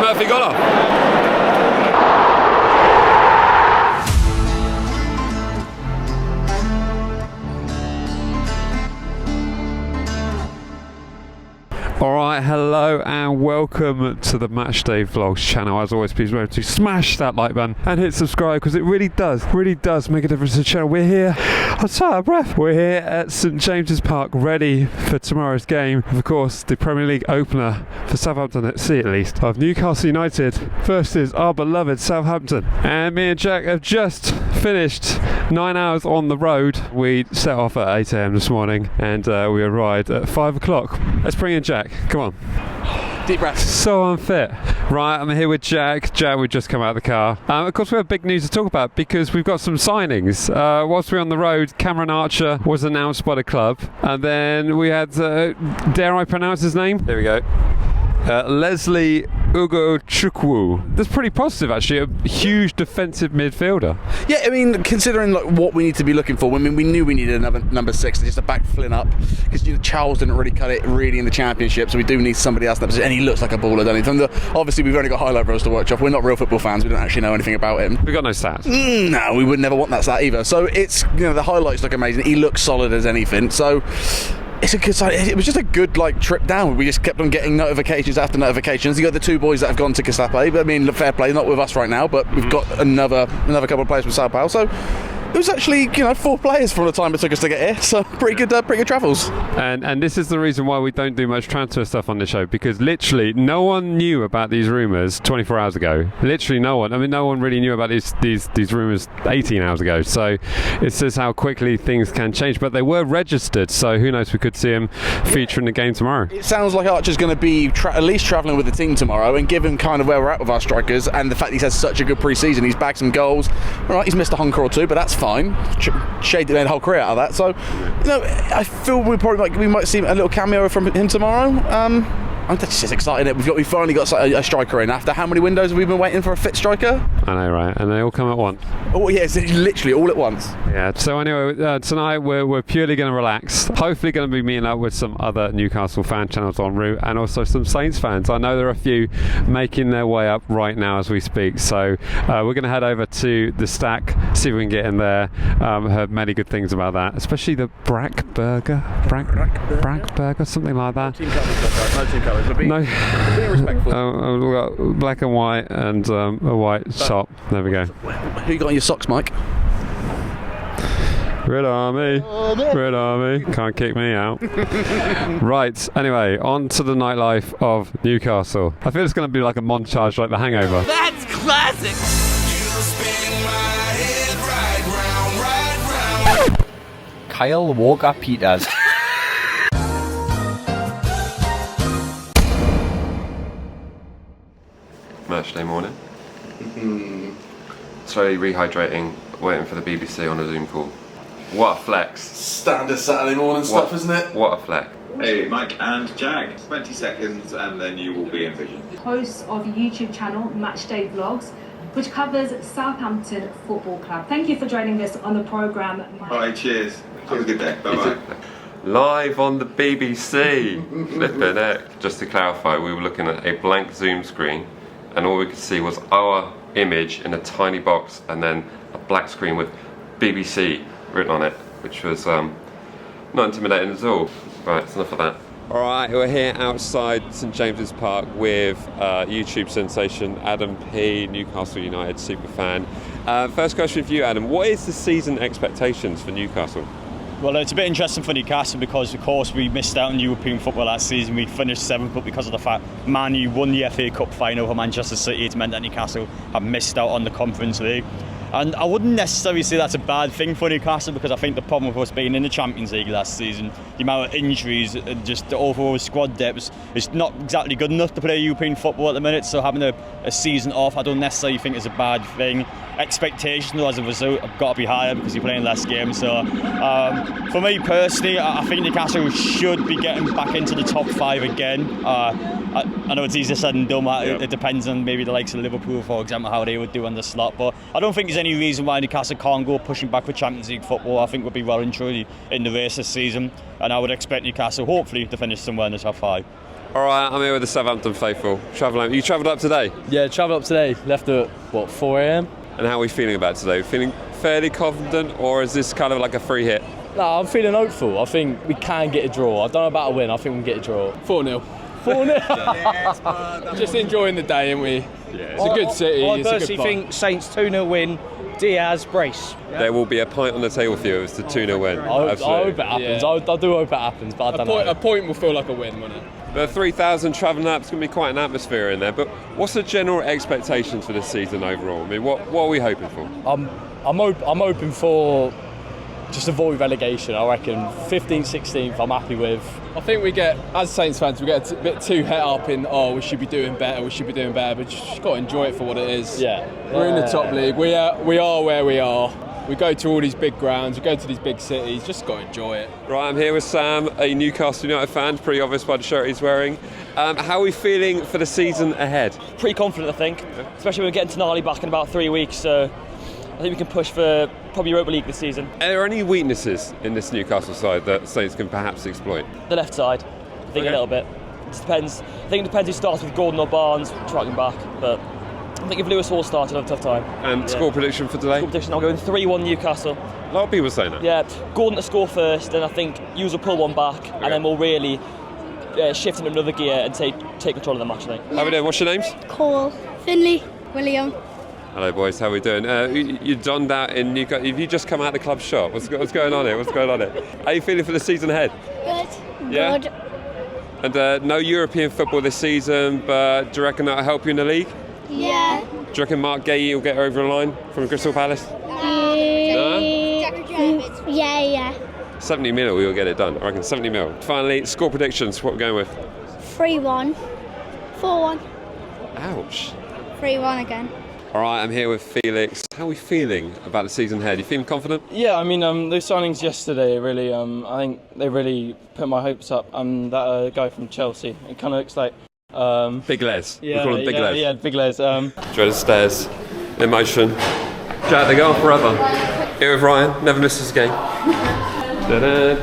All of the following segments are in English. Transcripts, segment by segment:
Murphy got off. Alright, hello and welcome to the Matchday Vlogs channel. As always, please remember to smash that like button and hit subscribe because it really does make a difference to the channel. We're here, I'm so out of breath. We're here at St James's Park ready for tomorrow's game. Of course, the Premier League opener for Southampton FC at least, of Newcastle United versus our beloved Southampton. And me and Jack have just finished 9 hours on the road. We set off at 8 AM this morning and we arrived at 5 o'clock. Let's bring in Jack. Come on. Deep breath. So unfit. Right, I'm here with Jack. Jack, we've just come out of the car. Of course, we have big news to talk about because we've got some signings. Whilst we were on the road, Cameron Archer was announced by the club. And then we had, dare I pronounce his name? Here we go. Leslie Ugochukwu. That's pretty positive, actually. A huge defensive midfielder. Yeah, I mean, considering like what we need to be looking for, I mean, we knew we needed another number 6, just a back filling up, because Charles didn't really cut it really in the Championship, so we do need somebody else in that position, and he looks like a baller, doesn't he? Obviously, we've only got highlight reels to watch off. We're not real football fans. We don't actually know anything about him. We've got no stats. No, we would never want that stat either. So it's, the highlights look amazing. He looks solid as anything. So it's a good sign. It was just a good trip down. We just kept on getting notifications after notifications. You got the 2 boys that have gone to Casape, but I mean, fair play, not with us right now, but we've got another couple of players from Sao Paulo. So it was actually 4 players from the time it took us to get here. So pretty good travels. And this is the reason why we don't do much transfer stuff on the show, because literally no one knew about these rumours 24 hours ago. Literally no one. I mean, no one really knew about these rumours 18 hours ago. So it says how quickly things can change. But they were registered, so who knows? We could see him feature in the game tomorrow. It sounds like Archer's going to be at least travelling with the team tomorrow, and given kind of where we're at with our strikers and the fact he's had such a good pre-season, he's bagged some goals. All right, he's missed a honker or 2, but that's fine. Shade the whole career out of that. So, I feel we might see a little cameo from him tomorrow. That's just exciting. We finally got a striker in. After how many windows have we been waiting for a fit striker? I know, right? And they all come at once. Oh yeah, it's literally all at once. Yeah. So anyway, tonight we're purely going to relax. Hopefully, going to be meeting up with some other Newcastle fan channels en route, and also some Saints fans. I know there are a few making their way up right now as we speak. So we're going to head over to the Stack, see if we can get in there. Heard many good things about that, especially the Brack Burger, something like that. No team colours. No. Being respectful. We've got black and white and a white top. There we go. Who you got on your socks, Mike? Red Army. Red Army. Can't kick me out. Right, anyway, on to the nightlife of Newcastle. I feel it's going to be like a montage like The Hangover. That's classic! Kyle Walker-Peters. Matchday morning. Slowly rehydrating, waiting for the BBC on a Zoom call. What a flex. Standard Saturday morning stuff, isn't it? What a flex. Hey, Mike and Jack. 20 seconds and then you will be in vision. Host of YouTube channel MatchDayVlogs, which covers Southampton Football Club. Thank you for joining us on the programme. Alright, cheers. Have a good day. Bye-bye. Live on the BBC. Flippin' heck. Just to clarify, we were looking at a blank Zoom screen and all we could see was our image in a tiny box and then a black screen with BBC written on it, which was not intimidating at all. Right, it's enough of that. Alright, we're here outside St James's Park with YouTube sensation Adam P, Newcastle United superfan. First question for you, Adam. What is the season expectations for Newcastle? Well, it's a bit interesting for Newcastle because, of course, we missed out on European football last season. We finished 7th, but because of the fact Man U won the FA Cup final for Manchester City, it's meant that Newcastle have missed out on the Conference League. And I wouldn't necessarily say that's a bad thing for Newcastle, because I think the problem with us being in the Champions League last season, the amount of injuries and just the overall squad depth is not exactly good enough to play European football at the minute. So having a season off, I don't necessarily think is a bad thing. Expectations, though, as a result, have got to be higher because you're playing less games. So for me personally, I think Newcastle should be getting back into the top 5 again. I know it's easier said than done. It depends on maybe the likes of Liverpool, for example, how they would do on the slot. But I don't think there's any reason why Newcastle can't go pushing back for Champions League football. I think we'll be well and truly in the race this season, and I would expect Newcastle hopefully to finish somewhere in the top 5. All right, I'm here with the Southampton faithful. You travelled up today? Yeah, travelled up today. Left at, 4 a.m? And how are we feeling about today? Feeling fairly confident, or is this kind of like a free hit? No, I'm feeling hopeful. I think we can get a draw. I don't know about a win. I think we can get a draw. 4-0. 4-0? Just enjoying the day, aren't we? Yeah. It's a good city. I it's a good personally fun. think Saints 2-0 win, Diaz brace. There will be a pint on the table for you if it's a 2-0 win. I hope Absolutely. it happens. Yeah. I do hope it happens, but I don't know. A point will feel like a win, won't it? But 3,000 travelling up, it's going to be quite an atmosphere in there. But what's the general expectations for this season overall? I mean, what are we hoping for? I'm hoping for just avoid relegation. I reckon 15th, 16th. I'm happy with. I think as Saints fans, we get a bit too het up in, we should be doing better, but just got to enjoy it for what it is. Yeah. We're in the top league. We are where we are. We go to all these big grounds, we go to these big cities, just got to enjoy it. Right, I'm here with Sam, a Newcastle United fan, pretty obvious by the shirt he's wearing. How are we feeling for the season ahead? Pretty confident, I think, especially when we're getting to Gnarly back in about 3 weeks, so I think we can push for probably Europa League this season. Are there any weaknesses in this Newcastle side that Saints can perhaps exploit? The left side, I think a little bit. It just depends. I think it depends who starts with Gordon or Barnes, tracking back, but I think if Lewis Hall started, I'd have a tough time. And score prediction for today? Score prediction, I'm going 3-1 Newcastle. A lot of people saying that. Yeah, Gordon to score first, then I think Hughes will pull one back, and then we'll really shift into another gear and take control of the match, I think. How are we doing? What's your names? Cole, Finley, William. Hello boys, how are we doing? You donned out in Newcastle. Have you just come out of the club shop? What's going on here? How are you feeling for the season ahead? Good. Yeah? Good. And no European football this season, but do you reckon that'll help you in the league? Yeah. Do you reckon Mark Gahey will get her over the line from Crystal Palace? Yeah. 70 mil, we will get it done. I reckon 70 mil. Finally, score predictions, what we're going with? 3-1. 4-1. Ouch. 3-1 again. All right, I'm here with Felix. How are we feeling about the season ahead? You feeling confident? Yeah, I mean, those signings yesterday really, I think they really put my hopes up. That guy from Chelsea, it kind of looks like Big Les. Yeah, we call him Big Les. Yeah, Big Les. Dread stairs, emotion. Jack, they go on forever. Here with Ryan, never misses a game. Through the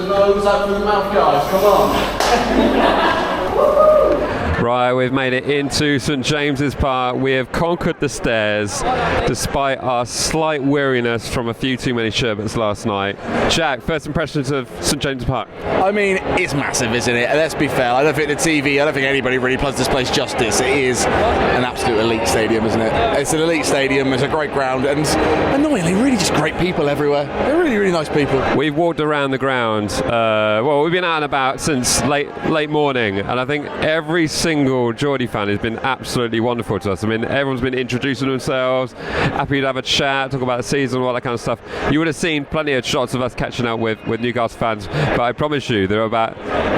nose, out through the mouth, guys, come on. Right, we've made it into St James's Park. We have conquered the stairs despite our slight weariness from a few too many sherbets last night. Jack, first impressions of St James's Park? I mean, it's massive, isn't it? Let's be fair. I don't think I don't think anybody really does this place justice. It is an absolute elite stadium, isn't it? It's an elite stadium. It's a great ground, and annoyingly, really just great people everywhere. They're really, really nice people. We've walked around the ground. We've been out and about since late morning, and I think every single Geordie fan has been absolutely wonderful to us. I mean, everyone's been introducing themselves, happy to have a chat, talk about the season, all that kind of stuff. You would have seen plenty of shots of us catching up with Newcastle fans, but I promise you there are about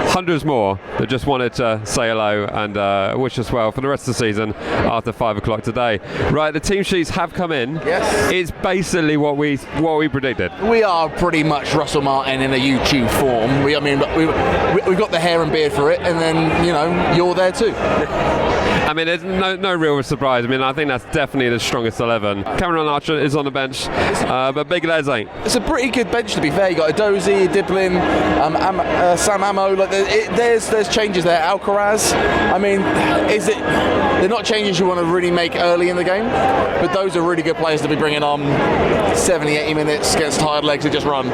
hundreds more that just wanted to say hello and wish us well for the rest of the season after 5 o'clock today. Right, the team sheets have come in. Yes. It's basically what we predicted. We are pretty much Russell Martin in a YouTube form. We've got the hair and beard for it, and then, you're there too. I mean, there's no real surprise. I mean, I think that's definitely the strongest 11. Cameron Archer is on the bench, but Big Les ain't. It's a pretty good bench, to be fair. You got a Dozy, Diblin, Sam Ammo. Like there's changes there. Alcaraz. I mean, they're not changes you want to really make early in the game, but those are really good players to be bringing on 70, 80 minutes against tired legs to just run.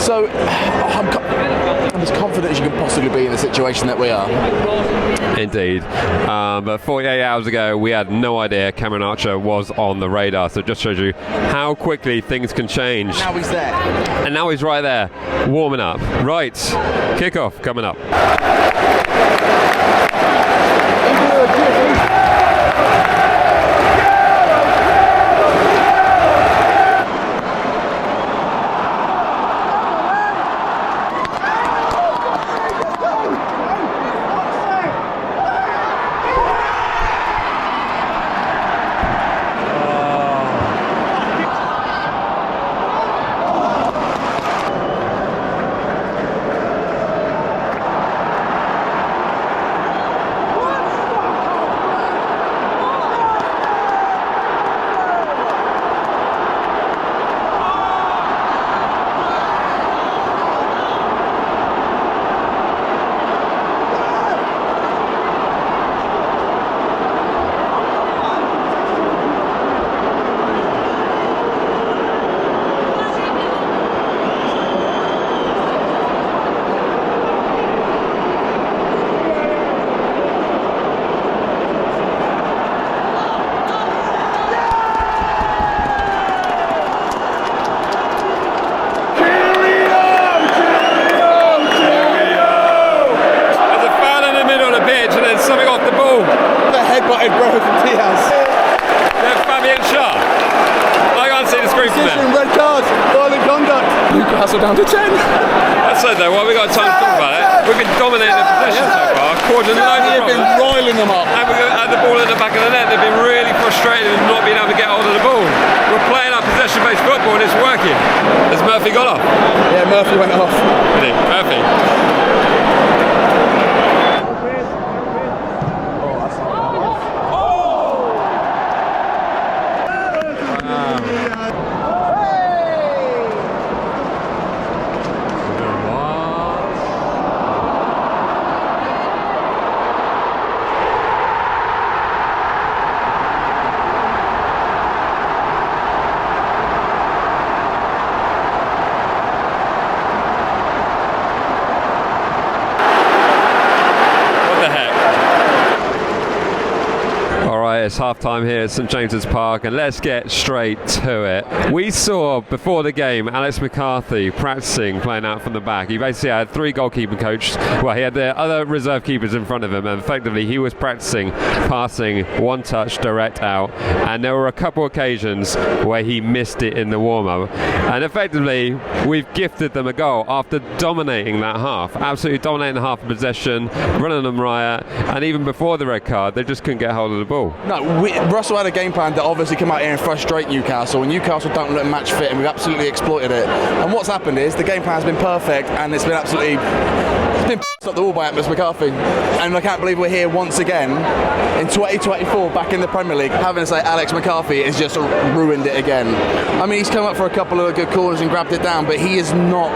So I'm as confident as you can possibly be in the situation that we are. Indeed. But 48 hours ago, we had no idea Cameron Archer was on the radar. So it just shows you how quickly things can change. Now he's there. And now he's right there, warming up. Right, kickoff coming up. Newcastle down to 10. That's it though, well, we got time to talk about it. We've been dominating the possession so far, causing loads of They've been riling them up. And we've had the ball in the back of the net. They've been really frustrated with not being able to get hold of the ball. We're playing our possession-based football and it's working. Has Murphy gone off? Yeah, Murphy went off. Did he? Murphy. It's half time here at St James's Park and let's get straight to it. We saw before the game Alex McCarthy practicing playing out from the back. He basically had 3 goalkeeper coaches. Well, he had the other reserve keepers in front of him and effectively he was practicing passing one touch direct out, and there were a couple occasions where he missed it in the warm-up, and effectively we've gifted them a goal after dominating that half, absolutely dominating the half of possession, running them riot, and even before the red card they just couldn't get hold of the ball. No, Russell had a game plan that obviously come out here and frustrate Newcastle, and Newcastle don't look match fit, and we've absolutely exploited it. And what's happened is the game plan has been perfect, and it's been absolutely up the wall by Alex McCarthy. And I can't believe we're here once again in 2024 back in the Premier League having to say Alex McCarthy has just ruined it again. I mean, he's come up for a couple of good corners and grabbed it down, but he is not.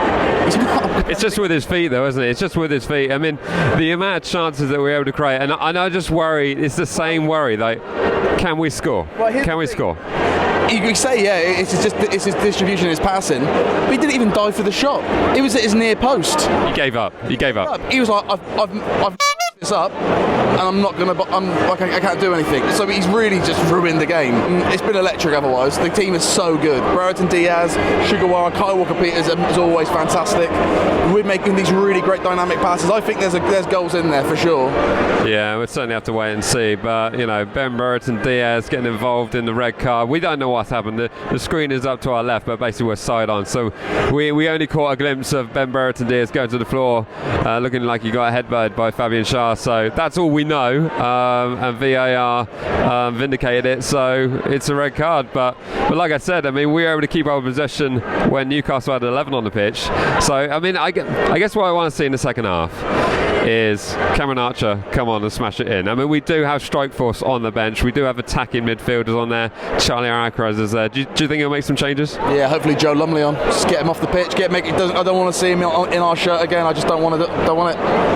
It's just with his feet though, isn't it? It's just with his feet. I mean, the amount of chances that we're able to create, and I just worry, it's the same worry, like, can we score? Can we score? You say, yeah, it's his distribution, his passing, but he didn't even dive for the shot. It was at his near post. He gave up. He was like, I've this up, and I can't do anything. So he's really just ruined the game. It's been electric otherwise. The team is so good. Brereton Diaz, Sugawara, Kyle Walker-Peters is always fantastic. We're making these really great dynamic passes. I think there's goals in there for sure. Yeah, we'll certainly have to wait and see. But, you know, Ben Brereton Diaz getting involved in the red card. We don't know what's happened. The screen is up to our left, but basically we're side on. So we only caught a glimpse of Ben Brereton Diaz going to the floor, looking like he got headbutted by Fabian Schar. So that's all we know, and VAR vindicated it, so it's a red card. But like I said, I mean, we were able to keep our possession when Newcastle had 11 on the pitch. So I mean, I guess what I want to see in the second half is Cameron Archer come on and smash it in. I mean, we do have strike force on the bench. We do have attacking midfielders on there. Charlie Alcaraz is there. Do you think he'll make some changes? Yeah, hopefully Joe Lumley on. Just get him off the pitch. I don't want to see him in our shirt again. I just don't want to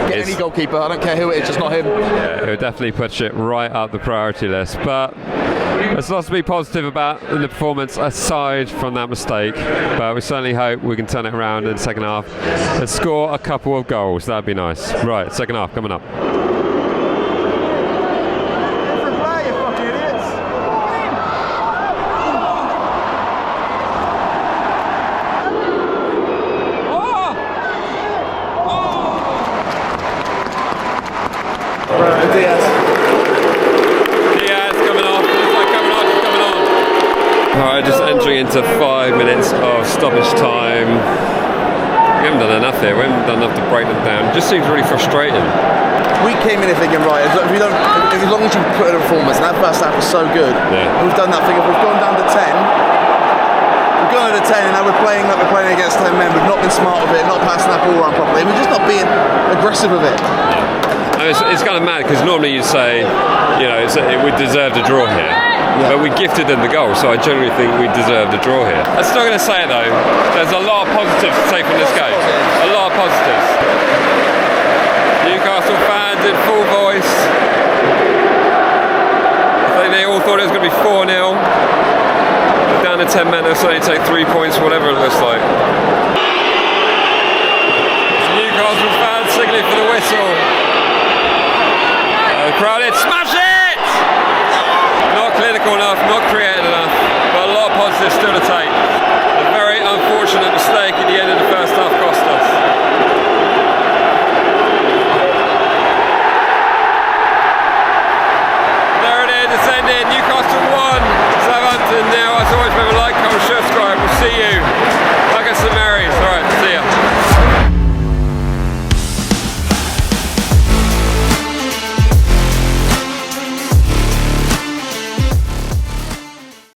get any goalkeeper. I don't care who it is, just not him. Yeah, he'll definitely push it right up the priority list. But there's lots to be positive about in the performance aside from that mistake. But we certainly hope we can turn it around in the second half and score a couple of goals. That'd be nice. Right, second half coming up. Just entering into 5 minutes of stoppage time. We haven't done enough here. We haven't done enough to break them down. It just seems really frustrating. We came in thinking, right, as long as you put in a performance, and that first half was so good. Yeah. We've done that thing. We've gone down to 10. We've gone down to 10, and now we're playing like we're playing against 10 men. We've not been smart with it, not passing that ball around properly. We're just not being aggressive with it. Yeah. I mean, it's kind of mad because normally you say, you know, we deserved a draw here. Yeah. But we gifted them the goal, so I generally think we deserved a draw here. I'm still going to say though, there's a lot of positives to take from this game. A lot of positives. Newcastle fans in full voice. I think they all thought it was going to be 4-0. Down to 10 men, they'll certainly take 3 points, whatever it looks like. Newcastle fans signaling for the whistle. Crowded, smash it!